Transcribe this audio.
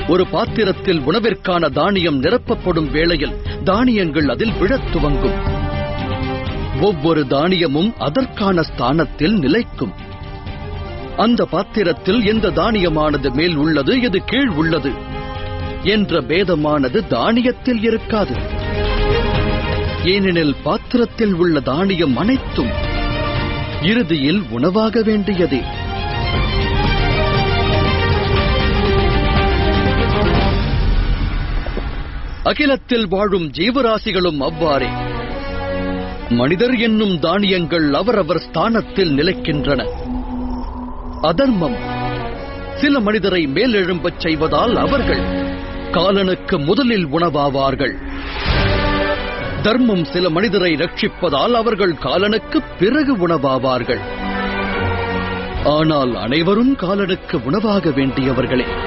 ஒரு பாத்திரத்தில் உணவிற்கான தானியம் நிரப்பப்படும் வேளையில் தானியங்கள் அதில் விழத் துவங்கும். ஒவ்வொரு தானியமும் அதற்கான ஸ்தானத்தில் நிலைக்கும். அந்த பாத்திரத்தில் எந்த தானியமானது மேல் உள்ளது, எது கீழ் உள்ளது என்ற பேதமானது தானியத்தில் இருக்காது. ஏனெனில் பாத்திரத்தில் உள்ள தானியம் அனைத்தும் இறுதியில் உணவாக வேண்டியதே. அகிலத்தில் வாழும் ஜீவராசிகளும் அவ்வாறே. மனிதர் என்னும் தானியங்கள் அவரவர் ஸ்தானத்தில் நிலைக்கின்றன. அதர்மம் சில மனிதரை மேலெழும்பச் செய்வதால் அவர்கள் காலனுக்கு முதலில் உணவாவார்கள். தர்மம் சில மனிதரை ரட்சிப்பதால் அவர்கள் காலனுக்கு பிறகு உணவாவார்கள். ஆனால் அனைவரும் காலனுக்கு உணவாக வேண்டியவர்களே.